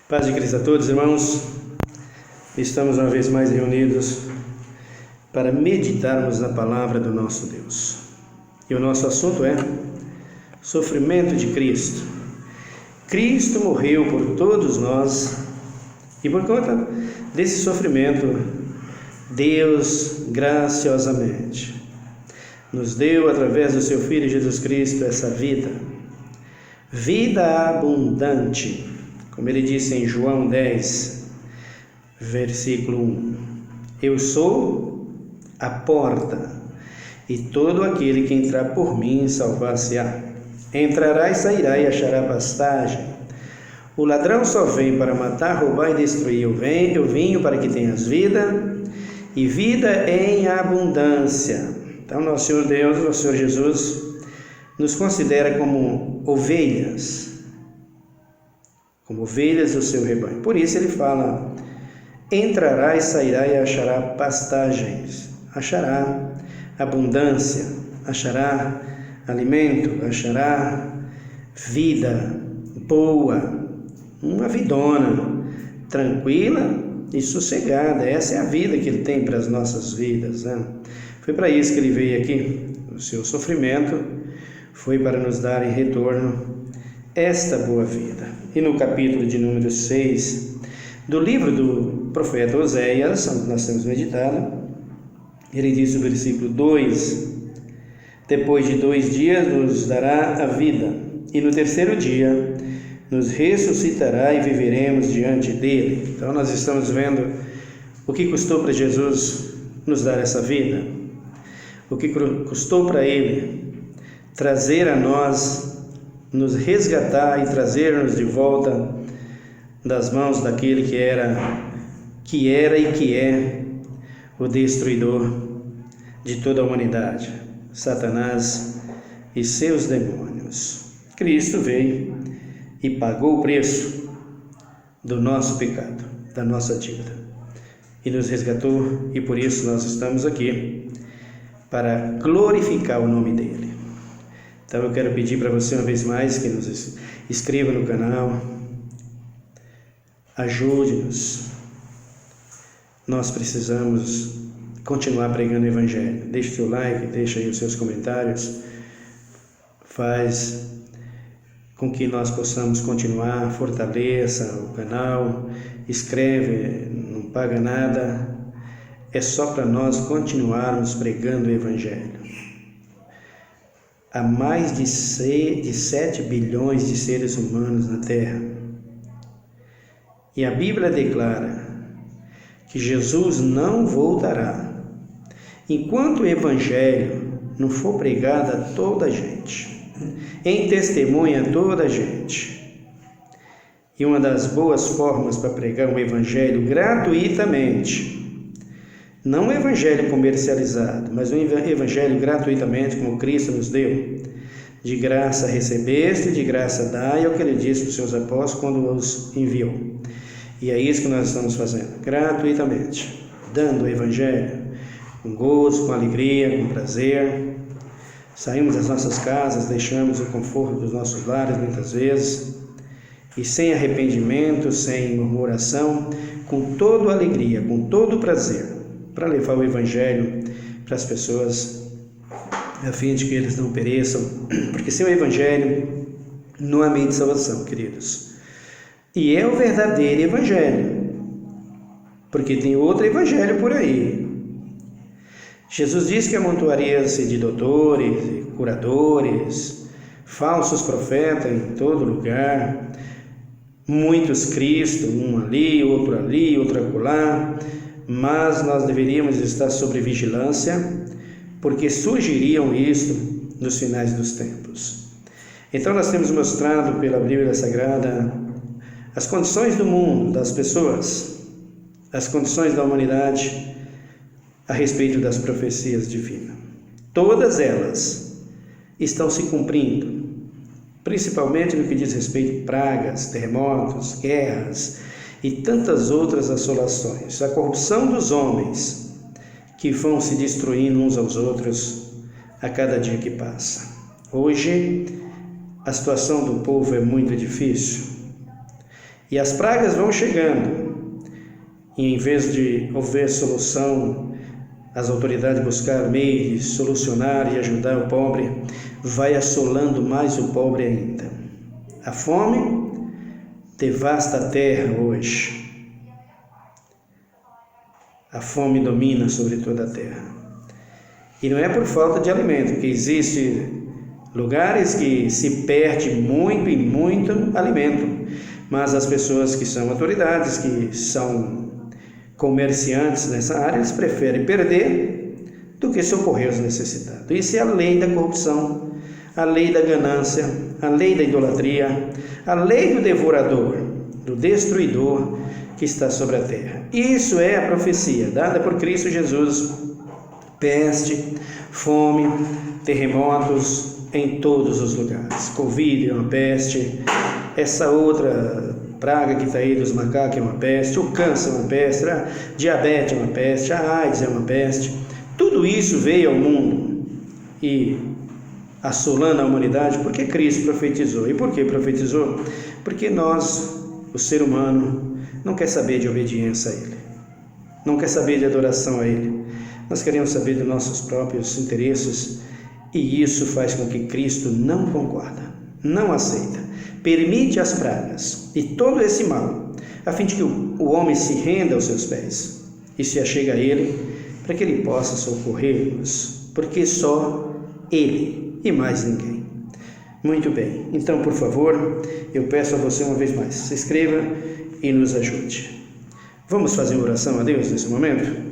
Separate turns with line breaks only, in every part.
Paz de Cristo a todos, irmãos. Estamos uma vez mais reunidos para meditarmos na palavra do nosso Deus. E o nosso assunto é sofrimento de Cristo. Cristo morreu por todos nós e por conta desse sofrimento, Deus graciosamente nos deu através do seu Filho Jesus Cristo essa vida abundante, como ele disse em João 10, versículo 1. Eu sou a porta, e todo aquele que entrar por mim salvar-se-á. Entrará e sairá e achará pastagem. O ladrão só vem para matar, roubar e destruir. Eu vim para que tenhas vida, e vida em abundância. Então, nosso Senhor Deus, nosso Senhor Jesus, nos considera como ovelhas do seu rebanho. Por isso ele fala: entrará e sairá e achará pastagens, achará abundância, achará alimento, achará vida boa, uma vidona tranquila e sossegada. Essa é a vida que ele tem para as nossas vidas, né? Foi para isso que ele veio aqui. O seu sofrimento foi para nos dar em retorno esta boa vida. E no capítulo de número 6 do livro do profeta Oséias, onde nós temos meditado, ele diz no versículo 2: depois de 2 dias nos dará a vida, e no terceiro dia nos ressuscitará e viveremos diante dele. Então nós estamos vendo o que custou para Jesus nos dar essa vida, o que custou para ele trazer a nós, nos resgatar e trazer-nos de volta das mãos daquele que era e que é o destruidor de toda a humanidade, Satanás e seus demônios. Cristo veio e pagou o preço do nosso pecado, da nossa dívida, e nos resgatou, e por isso nós estamos aqui para glorificar o nome dele. Então eu quero pedir para você uma vez mais que nos inscreva no canal, ajude-nos. Nós precisamos continuar pregando o Evangelho. Deixe seu like, deixe aí os seus comentários, faz com que nós possamos continuar, fortaleça o canal, escreve, não paga nada, é só para nós continuarmos pregando o Evangelho. Há mais de 7 bilhões de seres humanos na Terra. E a Bíblia declara que Jesus não voltará enquanto o Evangelho não for pregado a toda a gente, em testemunho a toda a gente. E uma das boas formas para pregar o Evangelho gratuitamente, não um evangelho comercializado, mas um evangelho gratuitamente, como Cristo nos deu. De graça recebeste, de graça dai, é o que ele disse para os seus apóstolos quando os enviou. E é isso que nós estamos fazendo, gratuitamente, dando o evangelho, com gozo, com alegria, com prazer. Saímos das nossas casas, deixamos o conforto dos nossos lares muitas vezes, e sem arrependimento, sem murmuração, com toda alegria, com todo prazer, para levar o Evangelho para as pessoas, a fim de que eles não pereçam, porque sem o Evangelho não há meio de salvação, queridos. E é o verdadeiro Evangelho, porque tem outro Evangelho por aí. Jesus disse que amontoaria-se de doutores, e curadores, falsos profetas em todo lugar, muitos Cristo, um ali, outro acolá, mas nós deveríamos estar sob vigilância, porque surgiriam isto nos finais dos tempos. Então nós temos mostrado pela Bíblia Sagrada as condições do mundo, das pessoas, as condições da humanidade a respeito das profecias divinas. Todas elas estão se cumprindo, principalmente no que diz respeito a pragas, terremotos, guerras e tantas outras assolações, a corrupção dos homens que vão se destruindo uns aos outros a cada dia que passa. Hoje, a situação do povo é muito difícil E as pragas vão chegando, e em vez de haver solução, as autoridades buscar meio de solucionar e ajudar o pobre, vai assolando mais o pobre ainda. A fome devasta a terra hoje. A fome domina sobre toda a terra. E não é por falta de alimento, que existem lugares que se perde muito e muito alimento, mas as pessoas que são autoridades, que são comerciantes nessa área, eles preferem perder do que socorrer os necessitados. Isso é a lei da corrupção, a lei da ganância, a lei da idolatria, a lei do devorador, do destruidor que está sobre a terra. Isso é a profecia dada por Cristo Jesus. Peste, fome, terremotos em todos os lugares. Covid é uma peste, essa outra praga que está aí dos macacos é uma peste, o câncer é uma peste, a diabetes é uma peste, a AIDS é uma peste. Tudo isso veio ao mundo e assolando a humanidade porque Cristo profetizou. E por que profetizou? Porque nós, o ser humano, não quer saber de obediência a Ele, não quer saber de adoração a Ele. Nós queremos saber dos nossos próprios interesses, e isso faz com que Cristo não concorda, não aceita, permite as pragas e todo esse mal, a fim de que o homem se renda aos seus pés e se achegue a Ele, para que Ele possa socorrer-nos, porque só Ele e mais ninguém. Muito bem, então por favor, eu peço a você uma vez mais, se inscreva e nos ajude. Vamos fazer uma oração a Deus nesse momento?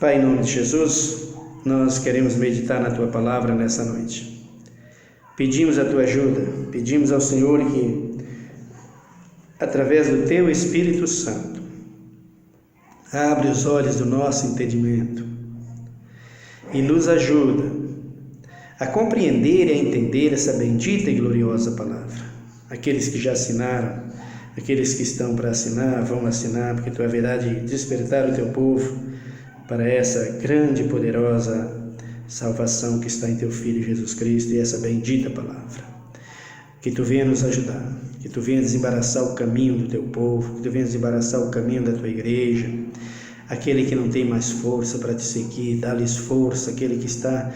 Pai, em nome de Jesus, nós queremos meditar na Tua Palavra nessa noite. Pedimos a Tua ajuda, pedimos ao Senhor que, através do Teu Espírito Santo, abre os olhos do nosso entendimento e nos ajuda a compreender e a entender essa bendita e gloriosa Palavra. Aqueles que já assinaram, aqueles que estão para assinar, vão assinar, porque Tu haverá de despertar o Teu povo para essa grande e poderosa salvação que está em Teu Filho Jesus Cristo e essa bendita Palavra. Que Tu venha nos ajudar, que Tu venha desembaraçar o caminho do Teu povo, que Tu venha desembaraçar o caminho da Tua igreja, aquele que não tem mais força para Te seguir, dá-lhes força, aquele que está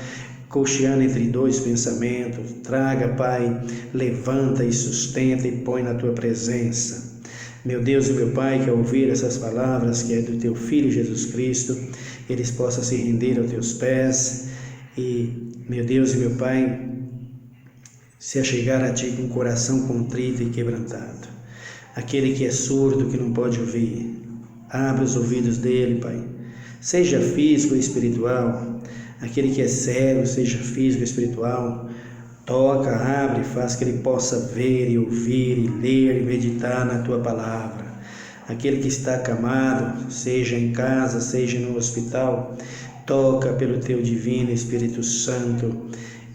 cocheando entre dois pensamentos, traga, Pai, levanta e sustenta e põe na Tua presença. Meu Deus e meu Pai, que ao ouvir essas palavras que é do Teu Filho Jesus Cristo, eles possam se render aos Teus pés e, meu Deus e meu Pai, se achegar a Ti com o coração contrito e quebrantado. Aquele que é surdo, que não pode ouvir, abre os ouvidos dele, Pai, seja físico ou espiritual. Aquele que é cego, seja físico ou espiritual, toca, abre, faz que ele possa ver e ouvir e ler e meditar na Tua Palavra. Aquele que está acamado, seja em casa, seja no hospital, toca pelo Teu divino Espírito Santo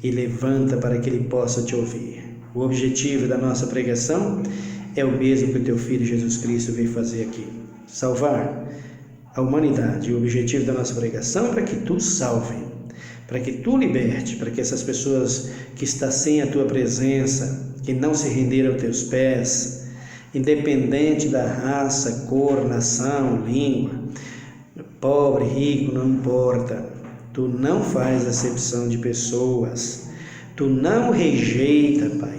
e levanta para que ele possa Te ouvir. O objetivo da nossa pregação é o mesmo que o Teu Filho Jesus Cristo veio fazer aqui, salvar a humanidade. O objetivo da nossa pregação é para que Tu salve, para que Tu liberte, para que essas pessoas que estão sem a Tua presença, que não se renderam aos Teus pés, independente da raça, cor, nação, língua, pobre, rico, não importa, Tu não faz acepção de pessoas, Tu não rejeita, Pai.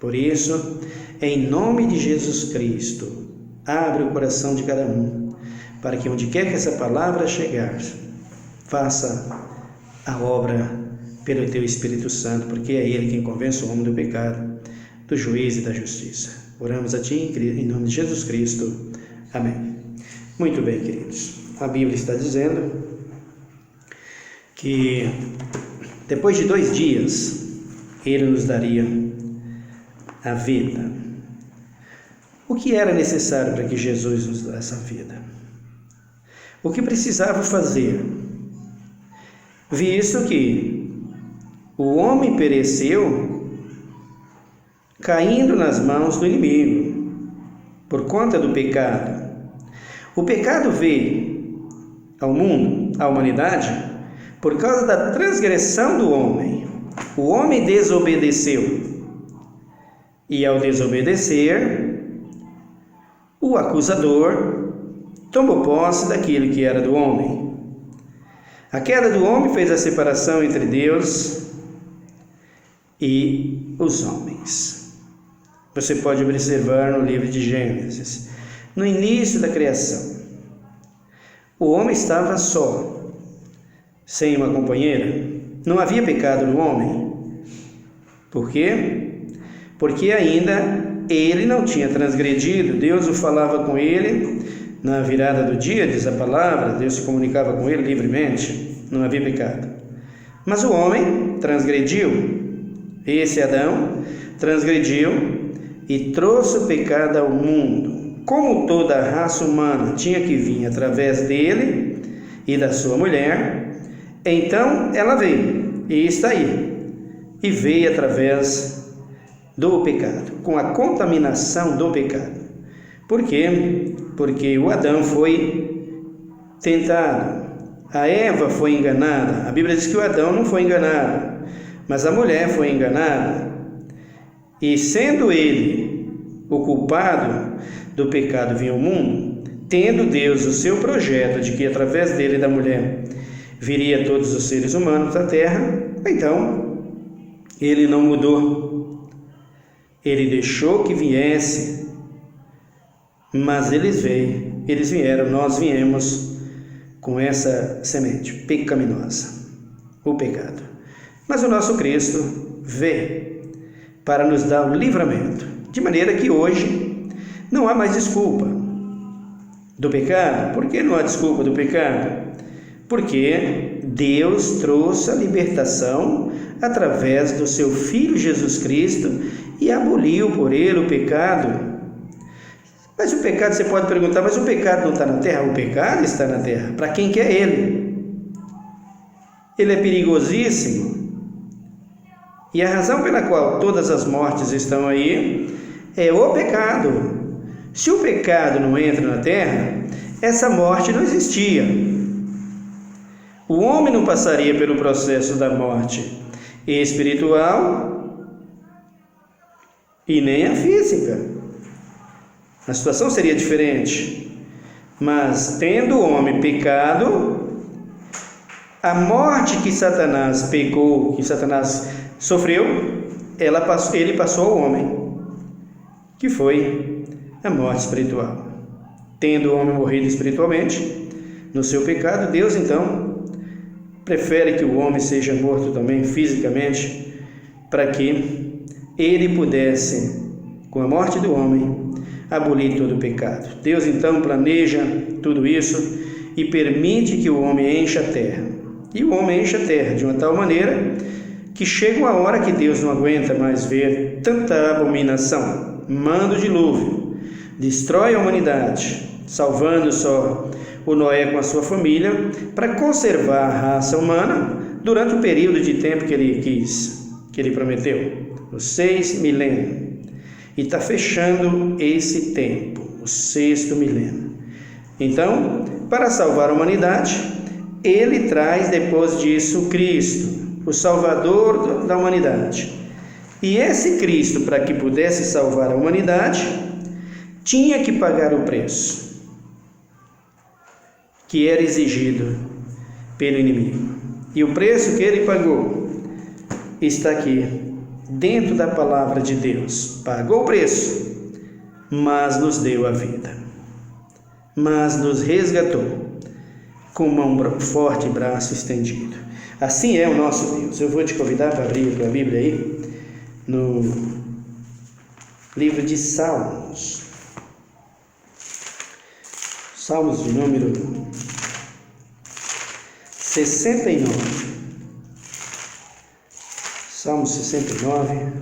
Por isso, em nome de Jesus Cristo, abre o coração de cada um, para que onde quer que essa palavra chegar, faça a obra pelo Teu Espírito Santo, porque é Ele quem convence o homem do pecado, do juízo e da justiça. Oramos a Ti em nome de Jesus Cristo. Amém. Muito bem, queridos. A Bíblia está dizendo que depois de 2 dias Ele nos daria a vida. O que era necessário para que Jesus nos desse a vida? O que precisava fazer? Visto que o homem pereceu caindo nas mãos do inimigo por conta do pecado. O pecado veio ao mundo, à humanidade, por causa da transgressão do homem. O homem desobedeceu. E ao desobedecer, o acusador tomou posse daquilo que era do homem. A queda do homem fez a separação entre Deus e os homens. Você pode observar no livro de Gênesis, no início da criação, o homem estava só, sem uma companheira. Não havia pecado no homem. Por quê? Porque ainda ele não tinha transgredido. Deus o falava com ele na virada do dia, diz a palavra. Deus se comunicava com ele livremente. Não havia pecado. Mas o homem transgrediu. Esse Adão transgrediu e trouxe o pecado ao mundo. Como toda a raça humana tinha que vir através dele e da sua mulher, então ela veio e está aí. E veio através do pecado, com a contaminação do pecado. Por quê? Porque o Adão foi tentado, a Eva foi enganada. A Bíblia diz que o Adão não foi enganado, mas a mulher foi enganada. E sendo ele o culpado do pecado vinha ao mundo, tendo Deus o seu projeto de que através dele e da mulher viria todos os seres humanos da terra, então ele não mudou. Ele deixou que viesse, mas eles vieram, nós viemos com essa semente pecaminosa, o pecado. Mas o nosso Cristo veio para nos dar o livramento, de maneira que hoje não há mais desculpa do pecado. Por que não há desculpa do pecado? Porque Deus trouxe a libertação através do seu Filho Jesus Cristo e aboliu por ele o pecado. Mas o pecado, você pode perguntar, mas o pecado não está na terra? O pecado está na terra. Para quem que é ele? Ele é perigosíssimo. E a razão pela qual todas as mortes estão aí é o pecado. Se o pecado não entra na terra, essa morte não existia. O homem não passaria pelo processo da morte espiritual e nem a física. A situação seria diferente. Mas tendo o homem pecado, a morte que Satanás pecou, que Satanás sofreu, ele passou ao homem, que foi a morte espiritual. Tendo o homem morrido espiritualmente no seu pecado, Deus então prefere que o homem seja morto também fisicamente, para que ele pudesse, com a morte do homem, abolir todo o pecado. Deus então planeja tudo isso e permite que o homem encha a terra. E o homem enche a terra de uma tal maneira que chega uma hora que Deus não aguenta mais ver tanta abominação. Manda o dilúvio, destrói a humanidade, salvando só o Noé com a sua família, para conservar a raça humana durante o período de tempo que ele quis, que ele prometeu, os 6 milênios. E está fechando esse tempo, o 6º milênio. Então, para salvar a humanidade, ele traz depois disso Cristo, o Salvador da humanidade. E esse Cristo, para que pudesse salvar a humanidade, tinha que pagar o preço que era exigido pelo inimigo. E o preço que ele pagou está aqui, dentro da palavra de Deus. Pagou o preço, mas nos deu a vida, mas nos resgatou com mão forte e braço estendido. Assim é o nosso Deus. Eu vou te convidar para abrir a tua Bíblia aí, no livro de Salmos. Salmos de número 69. Salmo 69,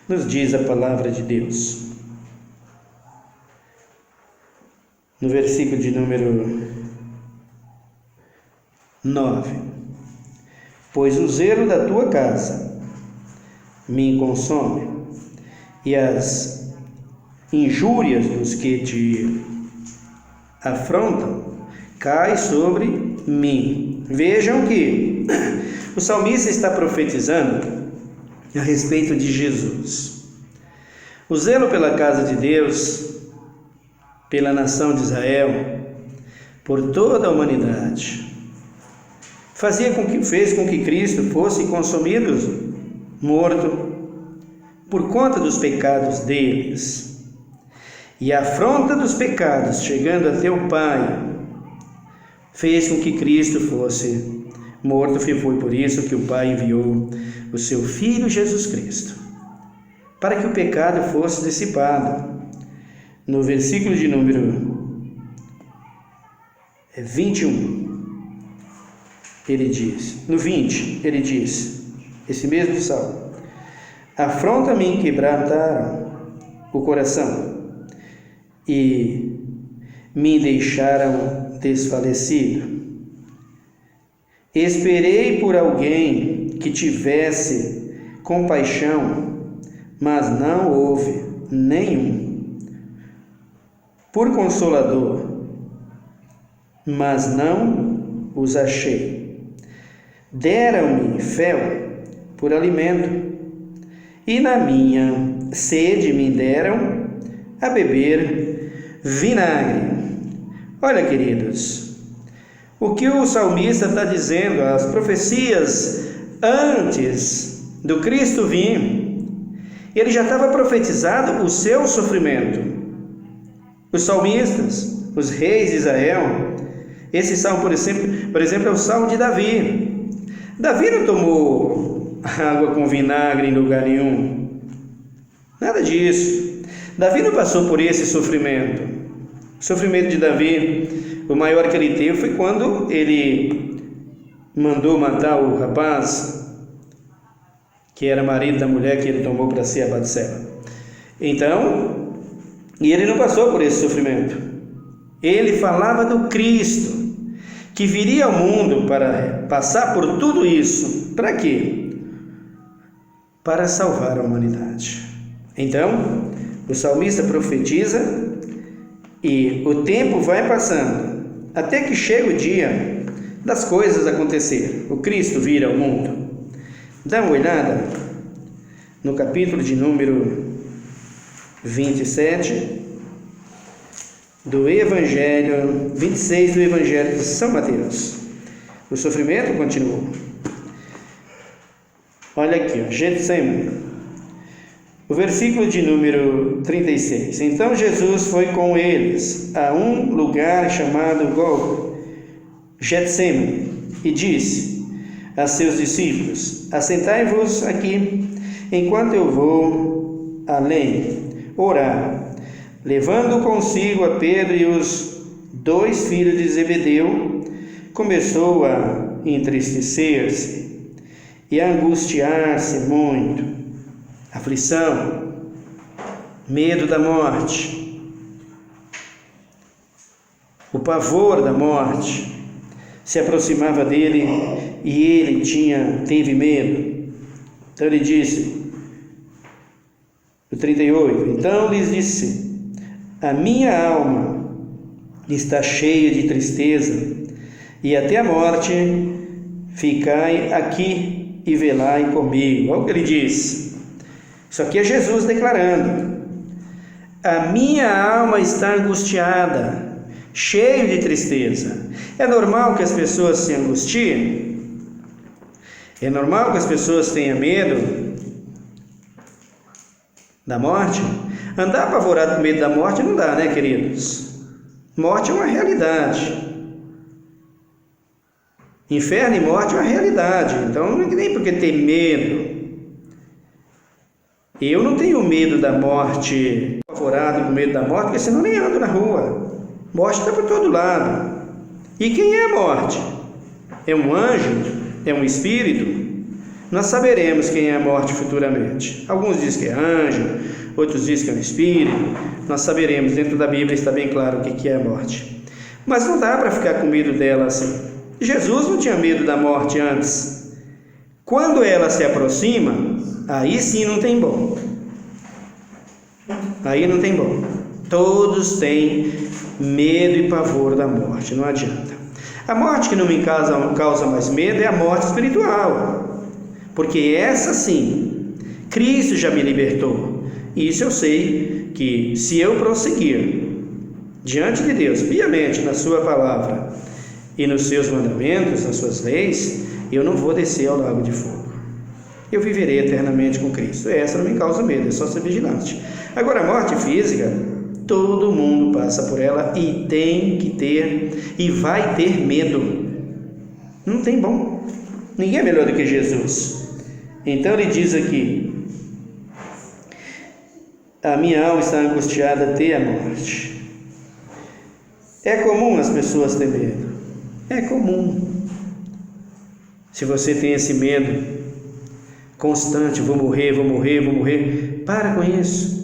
nos diz a palavra de Deus, no versículo de número 9: Pois o zelo da tua casa me consome, e as injúrias dos que te afrontam caem sobre mim. Vejam que o salmista está profetizando a respeito de Jesus. O zelo pela casa de Deus, pela nação de Israel, por toda a humanidade, fez com que Cristo fosse consumido, morto, por conta dos pecados deles. E a afronta dos pecados, chegando até o Pai, fez com que Cristo fosse morto, e foi por isso que o Pai enviou o seu Filho Jesus Cristo, para que o pecado fosse dissipado. No versículo de número 21, ele diz, no 20, ele diz, esse mesmo salmo: afronta-me e quebrantaram o coração e me deixaram desfalecido. Esperei por alguém que tivesse compaixão, mas não houve nenhum. Por consolador, mas não os achei. Deram-me fel por alimento, e na minha sede me deram a beber vinagre. Olha, queridos, o que o salmista está dizendo, as profecias antes do Cristo vir, ele já estava profetizado o seu sofrimento. Os salmistas, os reis de Israel, esse salmo, por exemplo, é o salmo de Davi. Davi não tomou água com vinagre em lugar nenhum, nada disso. Davi não passou por esse sofrimento. O sofrimento de Davi, o maior que ele teve, foi quando ele mandou matar o rapaz, que era marido da mulher que ele tomou para si, a Batseba. Então, e ele não passou por esse sofrimento. Ele falava do Cristo, que viria ao mundo para passar por tudo isso. Para quê? Para salvar a humanidade. Então, o salmista profetiza e o tempo vai passando, até que chega o dia das coisas acontecer, o Cristo vir ao mundo. Dá uma olhada no capítulo de número 27 do Evangelho, 26 do Evangelho de São Mateus. O sofrimento continuou. Olha aqui, Getsemane, o versículo de número 36. Então Jesus foi com eles a um lugar chamado Getsemane e disse a seus discípulos: assentai-vos aqui, enquanto eu vou além orar. Levando consigo a Pedro e os 2 filhos de Zebedeu, começou a entristecer-se e a angustiar-se muito. Aflição, medo da morte, o pavor da morte se aproximava dele e ele teve medo. Então ele disse, no 38, então lhes disse: a minha alma está cheia de tristeza, e até a morte, ficai aqui e velai comigo. Olha o que ele diz. Isso aqui é Jesus declarando: a minha alma está angustiada, cheia de tristeza. É normal que as pessoas se angustiem? É normal que as pessoas tenham medo da morte? Andar apavorado com medo da morte não dá, né, queridos? Morte é uma realidade. Inferno e morte é uma realidade. Então não tem nem por que ter medo. Eu não tenho medo da morte, apavorado com medo da morte, porque senão nem ando na rua. Morte está por todo lado. E quem é a morte? É um anjo? É um espírito? Nós saberemos quem é a morte futuramente. Alguns dizem que é anjo, outros dizem que é um espírito. Nós saberemos, dentro da Bíblia está bem claro o que é a morte. Mas não dá para ficar com medo dela assim. Jesus não tinha medo da morte antes. Quando ela se aproxima, aí sim não tem bom. Aí não tem bom. Todos têm medo e pavor da morte, não adianta. A morte que não me causa mais medo é a morte espiritual. Porque essa sim, Cristo já me libertou. E isso eu sei que se eu prosseguir diante de Deus, piamente na sua palavra e nos seus mandamentos, nas suas leis, eu não vou descer ao lago de fogo. Eu viverei eternamente com Cristo. Essa não me causa medo, é só ser vigilante. Agora, a morte física, todo mundo passa por ela e tem que ter, e vai ter medo. Não tem bom. Ninguém é melhor do que Jesus. Então ele diz aqui: a minha alma está angustiada até a morte. É comum as pessoas terem medo. É comum. Se você tem esse medo constante, vou morrer, para com isso.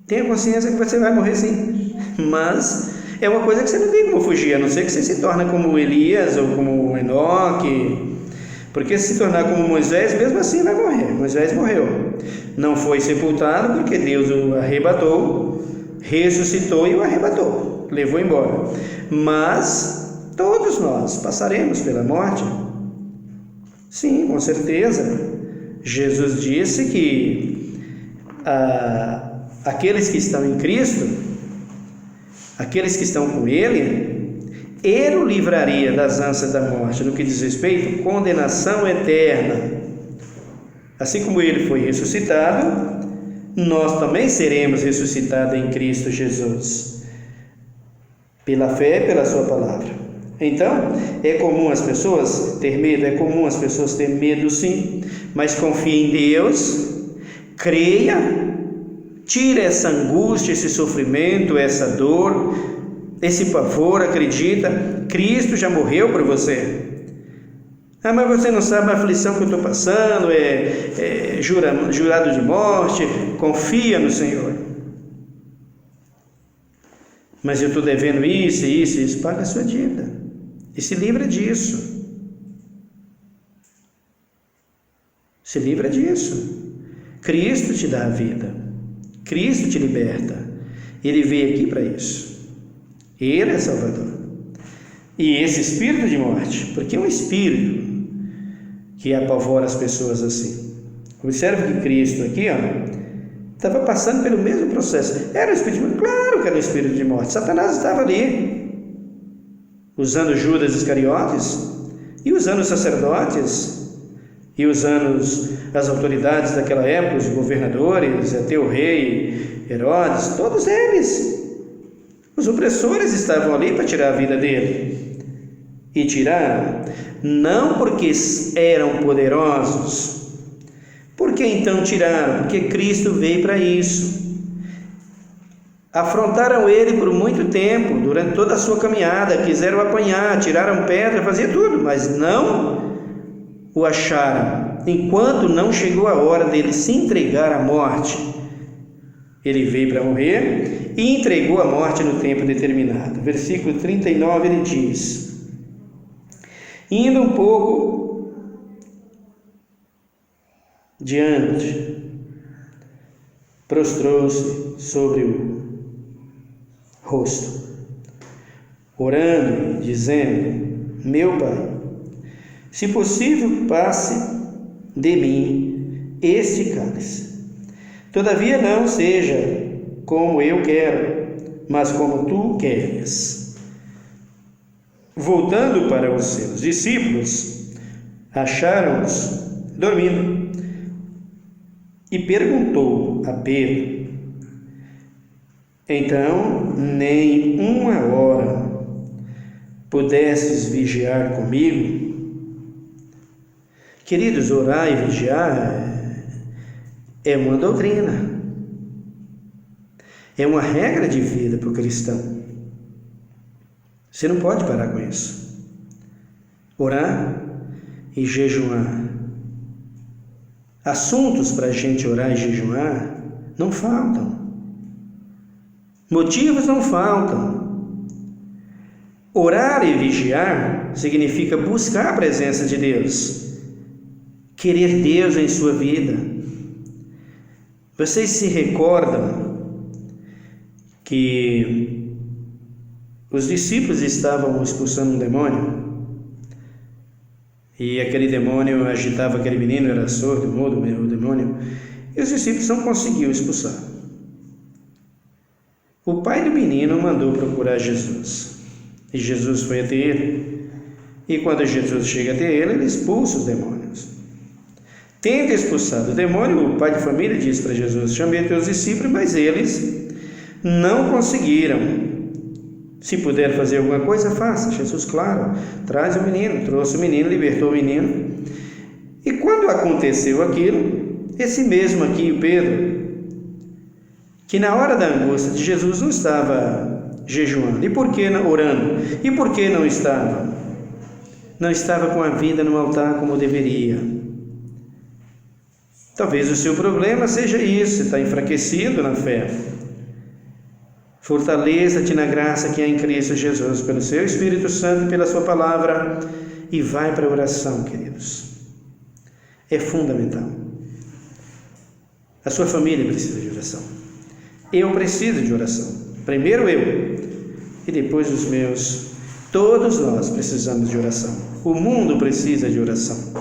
Tenha consciência que você vai morrer sim, mas é uma coisa que você não tem como fugir, a não ser que você se torne como Elias ou como Enoque, porque se tornar como Moisés, mesmo assim vai morrer. Moisés morreu, não foi sepultado porque Deus o arrebatou, ressuscitou e o arrebatou, levou embora. Mas todos nós passaremos pela morte. Sim, com certeza. Jesus disse que aqueles que estão em Cristo, aqueles que estão com Ele, Ele o livraria das ânsias da morte, no que diz respeito à condenação eterna. Assim como Ele foi ressuscitado, nós também seremos ressuscitados em Cristo Jesus, pela fé e pela sua palavra. Então, é comum as pessoas ter medo? É comum as pessoas ter medo, sim, mas confie em Deus, creia, tire essa angústia, esse sofrimento, essa dor, esse pavor, acredita, Cristo já morreu por você. Ah, mas você não sabe a aflição que eu estou passando, jurado de morte. Confia no Senhor. Mas eu estou devendo isso, paga a sua dívida. E se livra disso. Se livra disso. Cristo te dá a vida. Cristo te liberta. Ele veio aqui para isso. Ele é Salvador. E esse espírito de morte, porque é um espírito que apavora as pessoas assim. Observe que Cristo aqui, estava passando pelo mesmo processo. Era um espírito de morte? Claro que era um espírito de morte. Satanás estava ali, usando Judas Iscariotes, e usando os sacerdotes, e usando as autoridades daquela época, os governadores, até o rei Herodes, todos eles. Os opressores estavam ali para tirar a vida dele. E tiraram, não porque eram poderosos. Por que então tiraram? Porque Cristo veio para isso. Afrontaram ele por muito tempo, durante toda a sua caminhada, quiseram apanhar, tiraram pedra, faziam tudo, mas não o acharam, enquanto não chegou a hora dele se entregar à morte. Ele veio para morrer e entregou a morte no tempo determinado. Versículo 39, ele diz: indo um pouco diante, prostrou-se sobre o rosto, orando, dizendo: meu Pai, se possível, passe de mim este cálice. Todavia não seja como eu quero, mas como tu queres. Voltando para os seus discípulos, acharam-os dormindo, e perguntou a Pedro: então, nem uma hora pudestes vigiar comigo? Queridos, orar e vigiar é uma doutrina, é uma regra de vida para o cristão. Você não pode parar com isso. Orar e jejuar. Assuntos para a gente orar e jejuar não faltam. Motivos não faltam. Orar e vigiar significa buscar a presença de Deus, querer Deus em sua vida. Vocês se recordam que os discípulos estavam expulsando um demônio, e aquele demônio agitava aquele menino, era surdo, mudo, o demônio, e os discípulos não conseguiram expulsar. O pai do menino mandou procurar Jesus, e Jesus foi até ele, e quando Jesus chega até ele, ele expulsa os demônios. Tendo expulsado o demônio, o pai de família disse para Jesus: chamei teus discípulos, mas eles não conseguiram. Se puder fazer alguma coisa, faça. Jesus, claro, traz o menino, trouxe o menino, libertou o menino. E quando aconteceu aquilo, esse mesmo aqui, o Pedro, que na hora da angústia de Jesus não estava jejuando, e por que não orando? E por que não estava? Não estava com a vida no altar como deveria. Talvez o seu problema seja isso, você está enfraquecido na fé. Fortaleça-te na graça que há em Cristo Jesus, pelo seu Espírito Santo e pela sua palavra, e vai para a oração, queridos. É fundamental. A sua família precisa de oração. Eu preciso de oração. Primeiro eu, e depois os meus. Todos nós precisamos de oração. O mundo precisa de oração.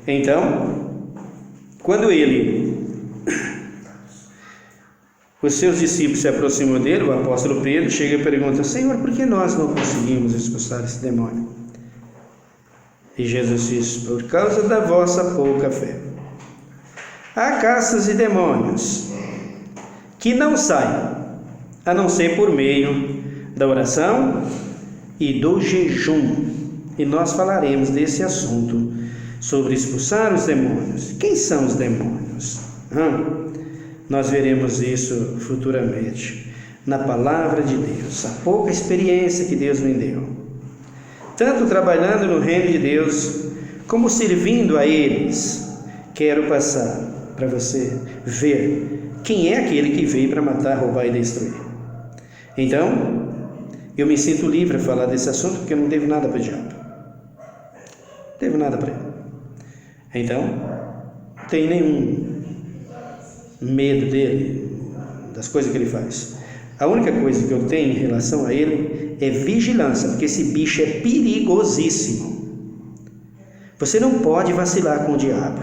Então, quando os seus discípulos se aproximam dele, o apóstolo Pedro chega e pergunta: Senhor, por que nós não conseguimos expulsar esse demônio? E Jesus diz: por causa da vossa pouca fé. Há castas e demônios que não saem, a não ser por meio da oração e do jejum. E nós falaremos desse assunto, sobre expulsar os demônios. Quem são os demônios? Nós veremos isso futuramente, na palavra de Deus, a pouca experiência que Deus me deu, tanto trabalhando no reino de Deus, como servindo a eles. Quero passar para você ver quem é aquele que veio para matar, roubar e destruir. Então, eu me sinto livre a falar desse assunto, porque eu não devo nada para o diabo. Não devo nada para ele. Então, não tem nenhum medo dele, das coisas que ele faz. A única coisa que eu tenho em relação a ele é vigilância, porque esse bicho é perigosíssimo. Você não pode vacilar com o diabo.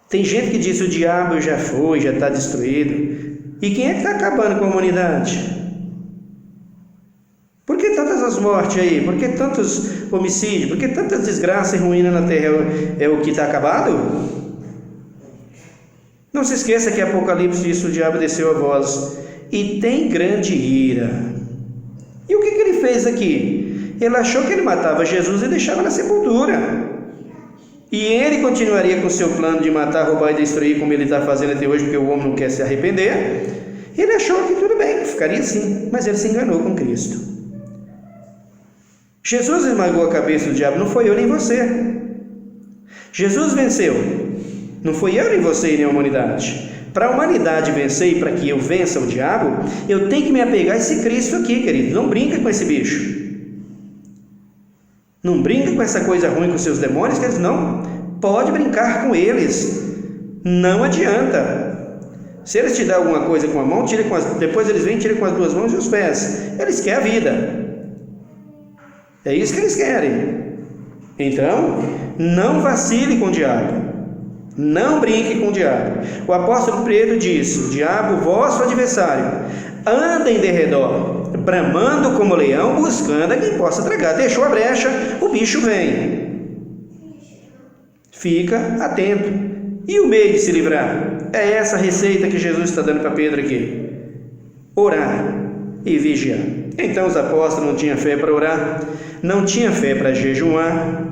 Tem gente que diz: o diabo já foi, já está destruído. E quem é que está acabando com a humanidade? Por que tantas as mortes aí? Por que tantos homicídios? Por que tantas desgraças e ruínas na terra? É o que está acabado? Não se esqueça que Apocalipse diz: o diabo desceu a vós e tem grande ira. E o que ele fez aqui? Ele achou que ele matava Jesus e deixava na sepultura. E ele continuaria com o seu plano de matar, roubar e destruir, como ele está fazendo até hoje, porque o homem não quer se arrepender. Ele achou que tudo bem, que ficaria assim, mas ele se enganou com Cristo. Jesus esmagou a cabeça do diabo, não foi eu nem você. Jesus venceu, não foi eu nem você nem a humanidade. Para a humanidade vencer e para que eu vença o diabo, eu tenho que me apegar a esse Cristo aqui, querido. Não brinca com esse bicho. Não brinca com essa coisa ruim com seus demônios, que eles não pode brincar com eles. Não adianta. Se eles te dão alguma coisa com a mão, depois eles vêm e tiram com as duas mãos e os pés. Eles querem a vida. É isso que eles querem. Então, não vacile com o diabo. Não brinque com o diabo. O apóstolo Pedro diz: o diabo, vosso adversário, anda em derredor, bramando como leão, buscando a quem possa tragar. Deixou a brecha, o bicho vem. Fica atento. E o meio de se livrar? É essa receita que Jesus está dando para Pedro aqui: orar e vigiar. Então os apóstolos não tinham fé para orar, não tinham fé para jejuar.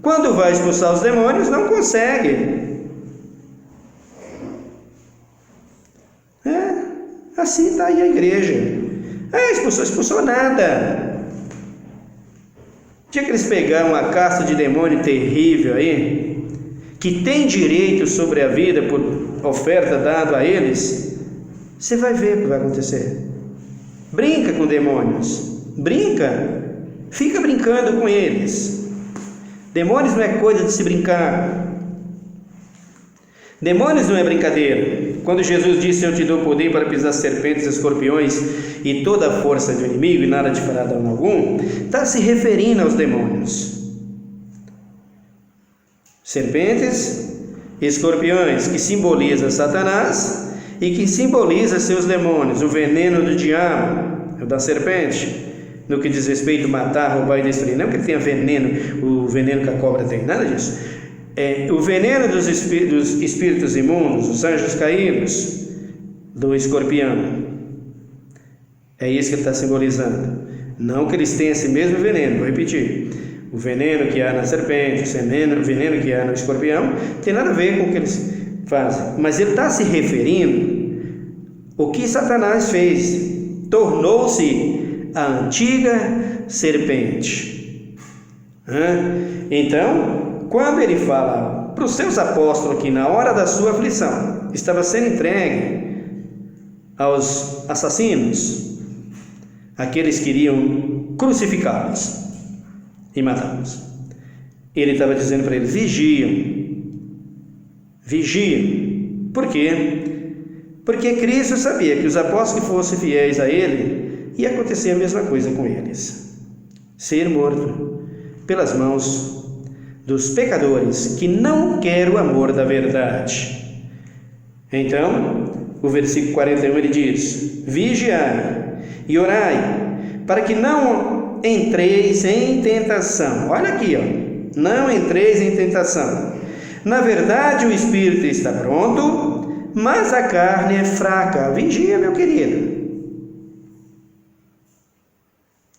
Quando vai expulsar os demônios, não consegue. Assim está aí a igreja. Expulsou nada. Tinha que eles pegaram uma casta de demônio terrível aí, que tem direito sobre a vida por oferta dada a eles. Você vai ver o que vai acontecer. Brinca com demônios. Brinca. Fica brincando com eles. Demônios não é coisa de se brincar. Demônios não é brincadeira. Quando Jesus disse: eu te dou poder para pisar serpentes, escorpiões e toda a força do inimigo, e nada te fará dano algum, está se referindo aos demônios. Serpentes escorpiões, que simboliza Satanás e que simboliza seus demônios, o veneno do diabo, o da serpente, no que diz respeito a matar, roubar e destruir. Não que ele tenha veneno, o veneno que a cobra tem, nada disso. O veneno dos espíritos imundos, os anjos caídos, do escorpião. É isso que ele está simbolizando. Não que eles tenham esse mesmo veneno, vou repetir. O veneno que há na serpente, o veneno que há no escorpião, tem nada a ver com o que eles fazem. Mas ele está se referindo ao que Satanás fez. Tornou-se a antiga serpente. Então, quando ele fala para os seus apóstolos que na hora da sua aflição estava sendo entregue aos assassinos, aqueles que iriam crucificá-los e matá-los, ele estava dizendo para eles: vigiem. Por quê? Porque Cristo sabia que os apóstolos que fossem fiéis a ele, ia acontecer a mesma coisa com eles: ser morto pelas mãos dos pecadores que não querem o amor da verdade. Então, o versículo 41 ele diz: vigiai e orai, para que não entreis em tentação. Olha aqui, não entreis em tentação. Na verdade, o espírito está pronto, mas a carne é fraca. Vigia, meu querido.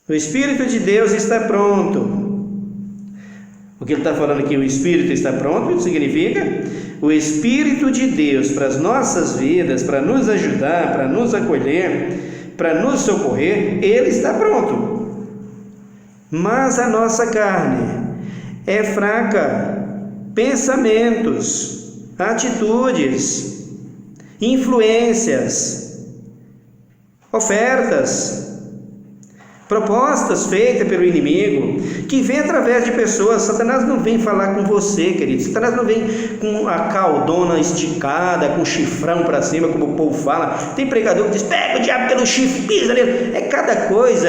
O Espírito de Deus está pronto. O que ele está falando aqui, o Espírito está pronto, significa o Espírito de Deus para as nossas vidas, para nos ajudar, para nos acolher, para nos socorrer, ele está pronto. Mas a nossa carne é fraca. Pensamentos, atitudes, influências, ofertas, propostas feitas pelo inimigo, que vem através de pessoas. Satanás não vem falar com você, querido. Satanás não vem com a caldona esticada, com o chifrão para cima, como o povo fala. Tem pregador que diz: pega o diabo pelo chifre, pisa nele. É cada coisa,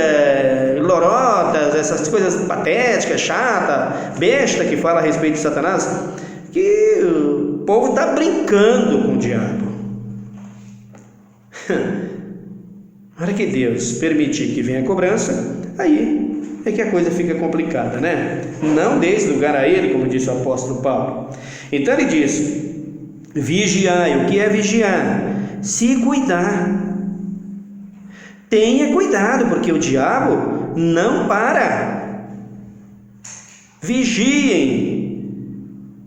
lorotas, essas coisas patéticas, chata, besta que fala a respeito de Satanás, que o povo está brincando com o diabo. Na hora que Deus permitir que venha a cobrança, aí é que a coisa fica complicada, né? Não deis lugar a ele, como disse o apóstolo Paulo. Então ele diz: vigiai. O que é vigiar? Se cuidar. Tenha cuidado, porque o diabo não para. Vigiem.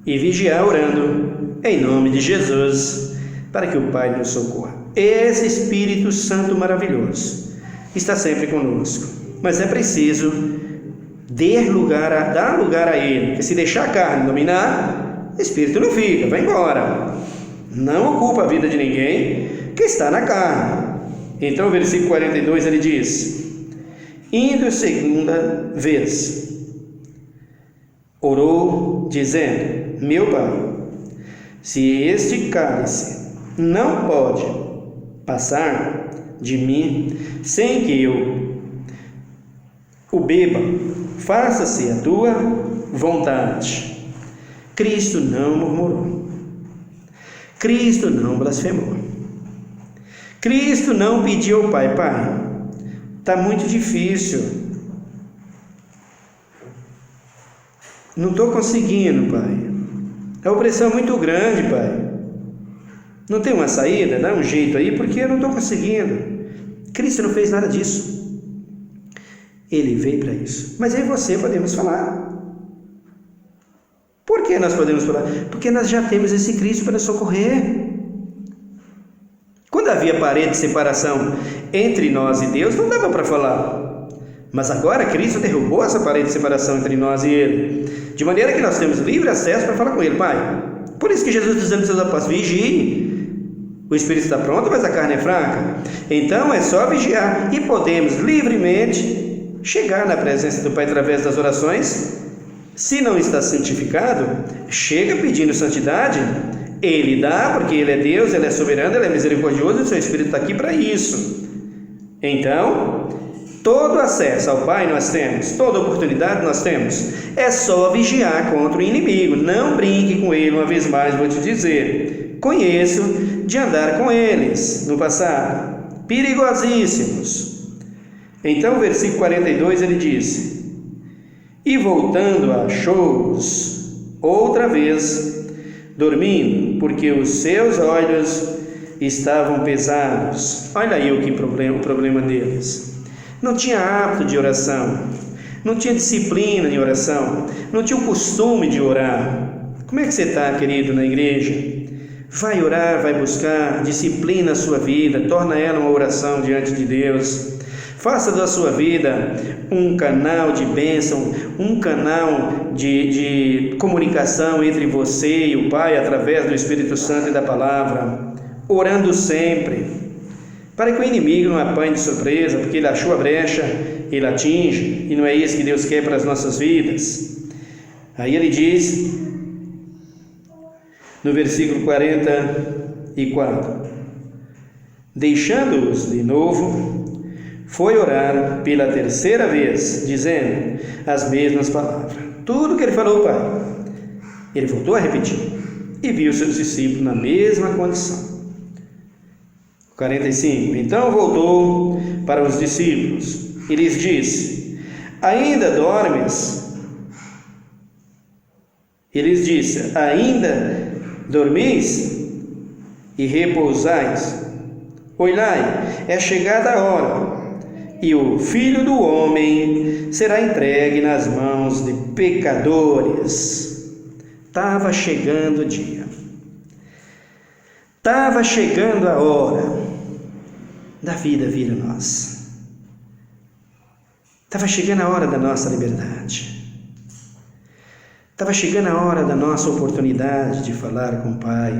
E vigiar orando em nome de Jesus, para que o Pai nos socorra. Esse Espírito Santo maravilhoso está sempre conosco, mas é preciso dar lugar a ele, porque se deixar a carne dominar, o Espírito não fica, vai embora, não ocupa a vida de ninguém que está na carne. Então o versículo 42 ele diz: indo segunda vez, orou dizendo: meu Pai, se este cálice não pode passar de mim sem que eu o beba, faça-se a tua vontade. Cristo não murmurou, Cristo não blasfemou, Cristo não pediu ao Pai: Pai, está muito difícil, não estou conseguindo, Pai, a opressão é muito grande, Pai, não tem uma saída, dá um jeito aí, porque eu não estou conseguindo. Cristo não fez nada disso. Ele veio para isso. Mas eu e você podemos falar. Por que nós podemos falar? Porque nós já temos esse Cristo para nos socorrer. Quando havia parede de separação entre nós e Deus, não dava para falar. Mas agora Cristo derrubou essa parede de separação entre nós e Ele, de maneira que nós temos livre acesso para falar com Ele. Pai, por isso que Jesus dizendo aos seus apóstolos: vigie. O Espírito está pronto, mas a carne é fraca. Então é só vigiar, e podemos livremente chegar na presença do Pai através das orações. Se não está santificado, chega pedindo santidade. Ele dá, porque Ele é Deus, Ele é soberano, Ele é misericordioso, e o seu Espírito está aqui para isso. Então Todo acesso ao Pai nós temos, toda oportunidade nós temos. É só vigiar contra o inimigo. Não brinque com ele, uma vez mais vou te dizer. Conheço de andar com eles no passado. Perigosíssimos. Então, versículo 42, ele disse: e voltando achou-os outra vez dormindo, porque os seus olhos estavam pesados. Olha aí o problema deles. Não tinha hábito de oração, não tinha disciplina de oração, não tinha o costume de orar. Como é que você está, querido, na igreja? Vai orar, vai buscar, disciplina a sua vida, torna ela uma oração diante de Deus. Faça da sua vida um canal de bênção, um canal de comunicação entre você e o Pai através do Espírito Santo e da palavra, orando sempre, para que o inimigo não apanhe de surpresa, porque ele achou a brecha, ele atinge, e não é isso que Deus quer para as nossas vidas. Aí ele diz, no versículo 44, deixando-os de novo, foi orar pela terceira vez, dizendo as mesmas palavras. Tudo que ele falou ao Pai, ele voltou a repetir, e viu seus discípulos na mesma condição. 45. Então voltou para os discípulos e lhes disse: ainda dormes? E lhes disse: ainda dormis e repousais? Olhai, é chegada a hora, e o Filho do Homem será entregue nas mãos de pecadores. Estava chegando o dia. Estava chegando a hora da vida vir a nós. Estava chegando a hora da nossa liberdade. Estava chegando a hora da nossa oportunidade de falar com o Pai.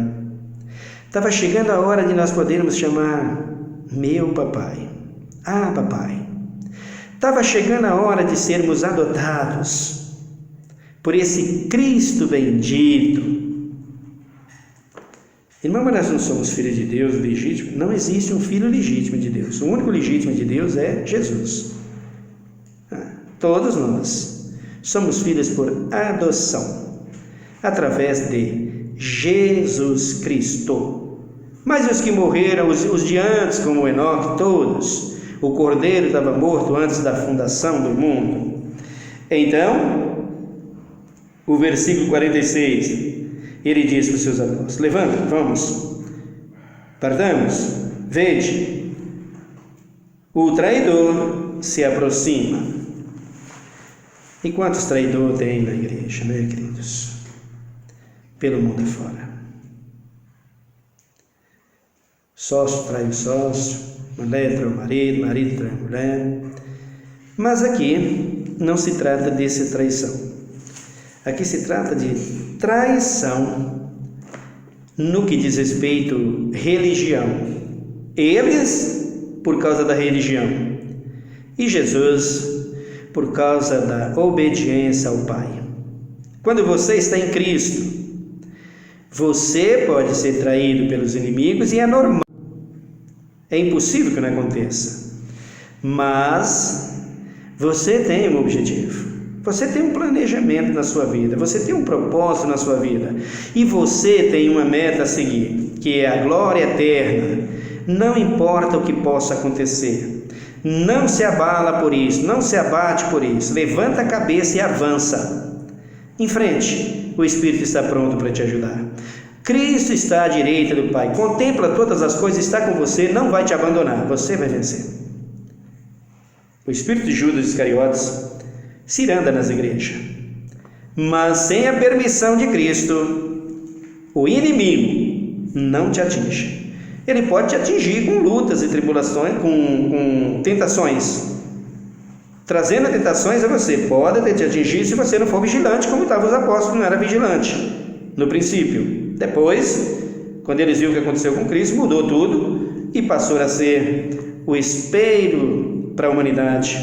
Estava chegando a hora de nós podermos chamar meu papai. Ah, papai. Estava chegando a hora de sermos adotados por esse Cristo bendito. Irmão, mas nós não somos filhos de Deus legítimo. Não existe um filho legítimo de Deus. O único legítimo de Deus é Jesus. Todos nós somos filhos por adoção, através de Jesus Cristo. Mas os que morreram, os de antes, como Enoque, todos, o Cordeiro estava morto antes da fundação do mundo. Então, o versículo 46, ele diz para os seus apóstolos: levanta, vamos, partamos, vede, o traidor se aproxima. E quantos traidores tem na igreja, né, queridos? Pelo mundo afora. Sócio trai o sócio, mulher trai o marido, marido trai a mulher. Mas aqui não se trata dessa traição. Aqui se trata de traição no que diz respeito à religião. Eles, por causa da religião, e Jesus, por causa da obediência ao Pai. Quando você está em Cristo, você pode ser traído pelos inimigos e é normal. É impossível que não aconteça. Mas você tem um objetivo. Você tem um planejamento na sua vida. Você tem um propósito na sua vida. E você tem uma meta a seguir, que é a glória eterna. Não importa o que possa acontecer. Não se abala por isso, não se abate por isso. Levanta a cabeça e avança. Em frente, o Espírito está pronto para te ajudar. Cristo está à direita do Pai, contempla todas as coisas, está com você, não vai te abandonar, você vai vencer. O espírito de Judas Iscariotes ciranda nas igrejas, mas sem a permissão de Cristo, o inimigo não te atinge. Ele pode te atingir com lutas e tribulações, com tentações, trazendo tentações a você. Pode te atingir se você não for vigilante, como estavam os apóstolos, não era vigilante no princípio. Depois, quando eles viram o que aconteceu com Cristo, mudou tudo e passou a ser o espelho para a humanidade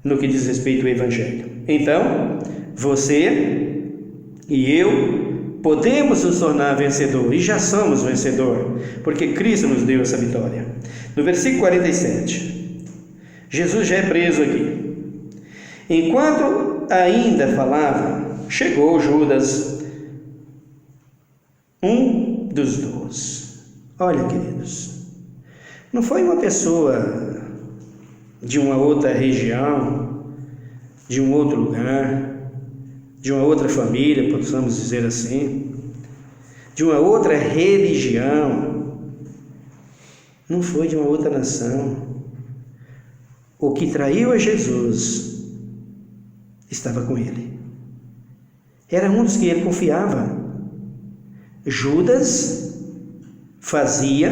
no que diz respeito ao Evangelho. Então, você e eu podemos nos tornar vencedor, e já somos vencedor, porque Cristo nos deu essa vitória. No versículo 47, Jesus já é preso aqui. Enquanto ainda falava, chegou Judas, um dos 12. Olha, queridos, não foi uma pessoa de uma outra região, de um outro lugar, de uma outra família, possamos dizer assim, de uma outra religião, não foi de uma outra nação. O que traiu a Jesus estava com ele. Era um dos que ele confiava. Judas fazia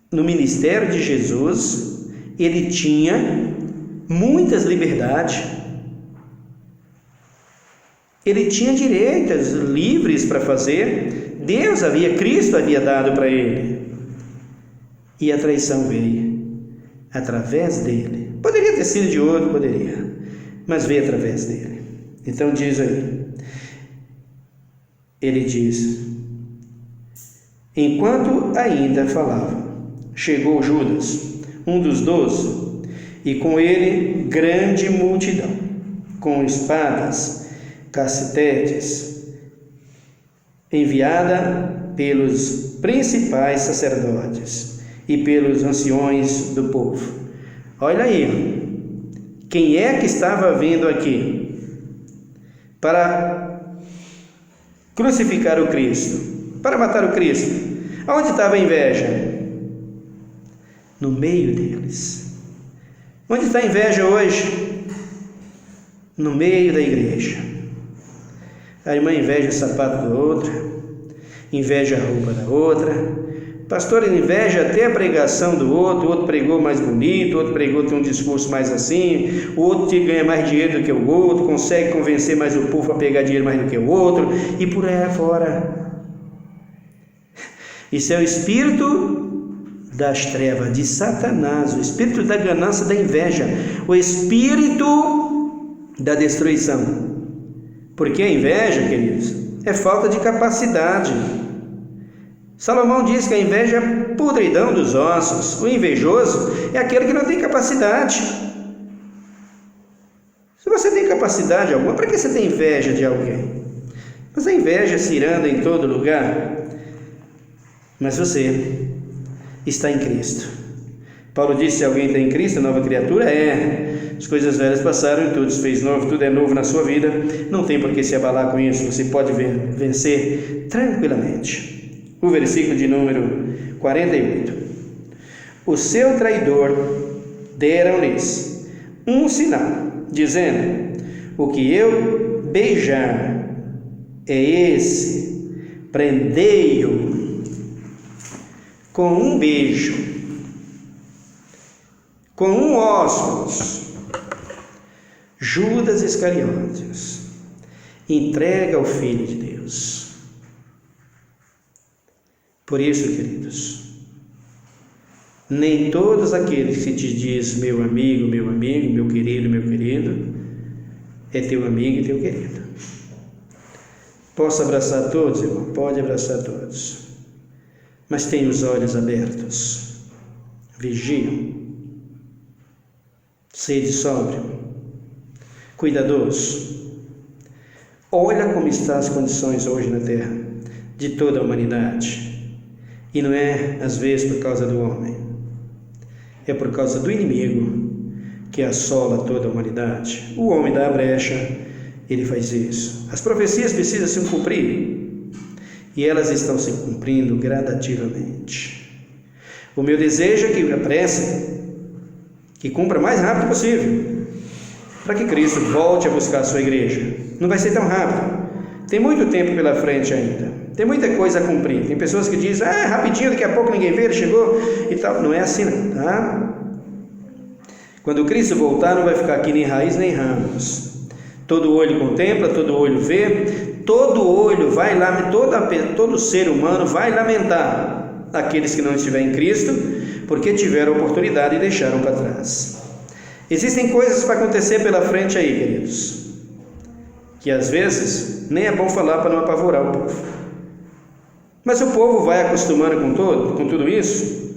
no ministério de Jesus, ele tinha muitas liberdades, ele tinha direitos livres para fazer. Cristo havia dado para ele, e a traição veio através dele. Poderia ter sido de outro, poderia, mas veio através dele. Então diz aí, ele diz: enquanto ainda falava, chegou Judas, um dos 12, e com ele grande multidão, com espadas, cacetetes, enviada pelos principais sacerdotes e pelos anciões do povo. Olha aí, quem é que estava vindo aqui para crucificar o Cristo, para matar o Cristo? Onde estava a inveja? No meio deles. Onde está a inveja hoje? No meio da igreja. A irmã inveja o sapato da outra, inveja a roupa da outra. Pastor inveja até a pregação do outro. O outro pregou mais bonito, o outro pregou, tem um discurso mais assim, o outro ganha mais dinheiro do que o outro, consegue convencer mais o povo a pegar dinheiro mais do que o outro, e por aí afora. Isso é o espírito das trevas, de Satanás, o espírito da ganância, da inveja, o espírito da destruição. Porque a inveja, queridos, é falta de capacidade. Salomão diz que a inveja é podridão dos ossos. O invejoso é aquele que não tem capacidade. Se você tem capacidade alguma, para que você tem inveja de alguém? Mas a inveja se iranda em todo lugar. Mas você está em Cristo. Paulo disse: se alguém está em Cristo, nova criatura é. As coisas velhas passaram e tudo se fez novo, tudo é novo na sua vida. Não tem por que se abalar com isso, você pode vencer tranquilamente. O versículo de número 48. O seu traidor deram-lhes um sinal, dizendo: o que eu beijar é esse, prendei-o com um beijo, com um ósculos. Judas Iscariotes entrega o Filho de Deus. Por isso, queridos, nem todos aqueles que te diz meu amigo, meu querido, é teu amigo e teu querido. Posso abraçar todos, irmão? Pode abraçar todos. Mas tenha os olhos abertos. Vigiam. Sede sóbrio. Cuidadoso. Olha como estão as condições hoje na terra, de toda a humanidade. E não é, às vezes, por causa do homem. É por causa do inimigo que assola toda a humanidade. O homem dá a brecha, ele faz isso. As profecias precisam se cumprir. E elas estão se cumprindo gradativamente. O meu desejo é que apresse, que cumpra o mais rápido possível, para que Cristo volte a buscar a sua igreja. Não vai ser tão rápido. Tem muito tempo pela frente ainda. Tem muita coisa a cumprir. Tem pessoas que dizem: rapidinho, daqui a pouco ninguém vê, ele chegou e tal. Não é assim não, tá? Quando Cristo voltar, não vai ficar aqui nem raiz nem ramos. Todo olho contempla, todo olho vê, todo olho vai lá, todo ser humano vai lamentar aqueles que não estiverem em Cristo, porque tiveram a oportunidade e deixaram para trás. Existem coisas para acontecer pela frente aí, queridos, que às vezes nem é bom falar para não apavorar o povo. Mas o povo vai acostumando com tudo isso,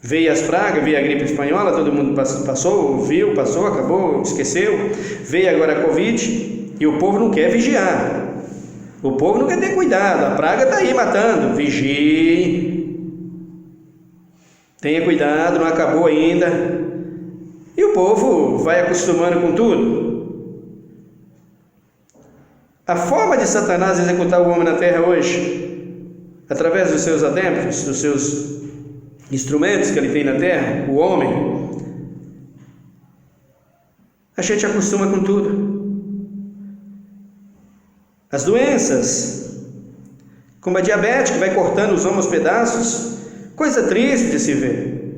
Veio as pragas, veio a gripe espanhola, todo mundo passou, viu, passou, acabou, esqueceu. Veio agora a Covid e o povo não quer vigiar. O povo não quer ter cuidado, a praga está aí matando. Vigie. Tenha cuidado, não acabou ainda. E o povo vai acostumando com tudo. A forma de Satanás executar o homem na terra hoje, através dos seus adeptos, dos seus instrumentos que ele tem na terra, o homem, a gente acostuma com tudo. As doenças, como a diabetes, que vai cortando os homens aos pedaços, coisa triste de se ver,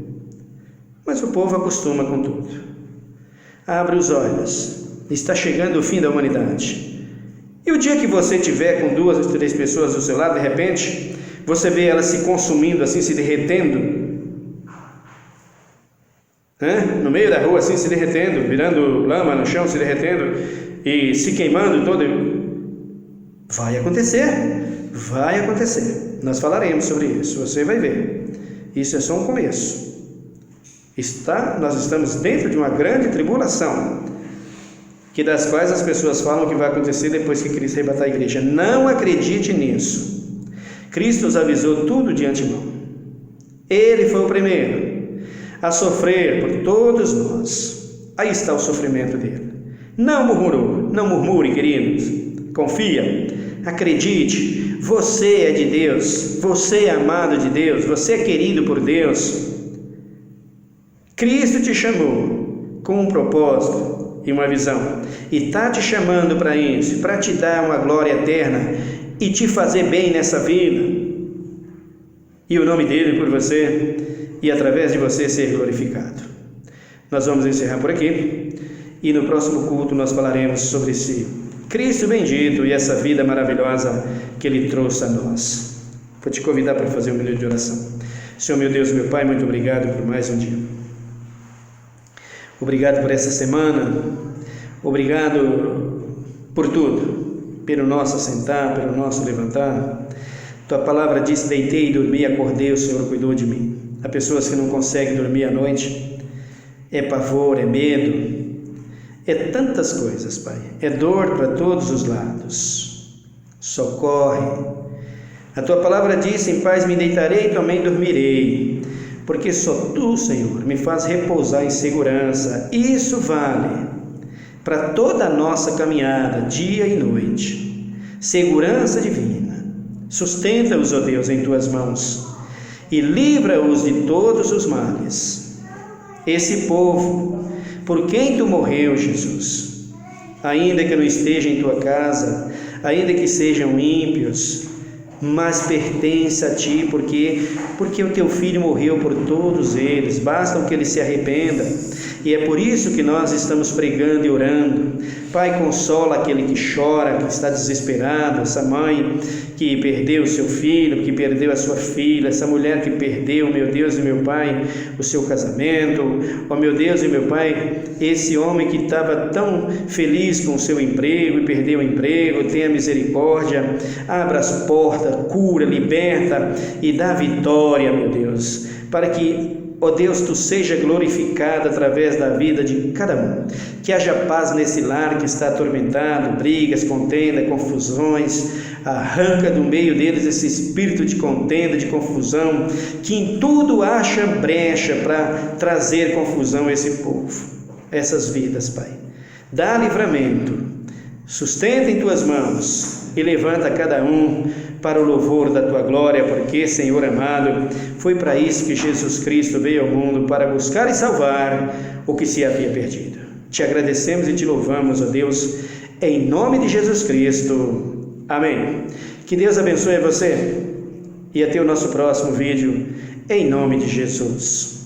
mas o povo acostuma com tudo. Abre os olhos, está chegando o fim da humanidade. E o dia que você tiver com 2 ou 3 pessoas do seu lado, de repente, você vê elas se consumindo, assim, se derretendo, no meio da rua, assim, se derretendo, virando lama no chão, se derretendo e se queimando todo. Vai acontecer. Nós falaremos sobre isso, você vai ver. Isso é só um começo. Nós estamos dentro de uma grande tribulação, que das quais as pessoas falam que vai acontecer depois que Cristo arrebatar a igreja. Não acredite nisso. Cristo nos avisou tudo de antemão. Ele foi o primeiro a sofrer por todos nós. Aí está o sofrimento dele. Não murmure, queridos. Confia, acredite. Você é de Deus, você é amado de Deus, você é querido por Deus. Cristo te chamou com um propósito e uma visão, e está te chamando para isso, para te dar uma glória eterna e te fazer bem nessa vida, e o nome dele por você e através de você ser glorificado. Nós vamos encerrar por aqui, e no próximo culto nós falaremos sobre esse Cristo bendito e essa vida maravilhosa que Ele trouxe a nós. Vou te convidar para fazer um minuto de oração. Senhor meu Deus, meu Pai, muito obrigado por mais um dia. Obrigado por essa semana. Obrigado por tudo, pelo nosso assentar, pelo nosso levantar. Tua palavra diz: deitei e dormi, acordei, o Senhor cuidou de mim. Há pessoas que não conseguem dormir à noite. É pavor, é medo, é tantas coisas, Pai. É dor para todos os lados. Socorre. A tua palavra diz: em paz me deitarei e também dormirei, porque só tu, Senhor, me faz repousar em segurança. Isso vale para toda a nossa caminhada, dia e noite. Segurança divina. Sustenta-os, ó Deus, em tuas mãos e livra-os de todos os males. Esse povo por quem tu morreu, Jesus, ainda que não esteja em tua casa, ainda que sejam ímpios, mas pertence a ti, porque o teu filho morreu por todos eles. Basta que eles se arrependam, e é por isso que nós estamos pregando e orando. Pai, consola aquele que chora, que está desesperado, essa mãe que perdeu o seu filho, que perdeu a sua filha, essa mulher que perdeu, meu Deus e meu Pai, o seu casamento, ó meu Deus e meu Pai, esse homem que estava tão feliz com o seu emprego e perdeu o emprego. Tenha misericórdia, abra as portas, cura, liberta e dá vitória, meu Deus, para que, ó Deus, tu seja glorificado através da vida de cada um. Que haja paz nesse lar que está atormentado, brigas, contenda, confusões. Arranca do meio deles esse espírito de contenda, de confusão, que em tudo acha brecha para trazer confusão a esse povo, essas vidas, Pai. Dá livramento, sustenta em tuas mãos e levanta cada um para o louvor da tua glória, porque, Senhor amado, foi para isso que Jesus Cristo veio ao mundo, para buscar e salvar o que se havia perdido. Te agradecemos e te louvamos, ó Deus, em nome de Jesus Cristo. Amém. Que Deus abençoe você e até o nosso próximo vídeo, em nome de Jesus.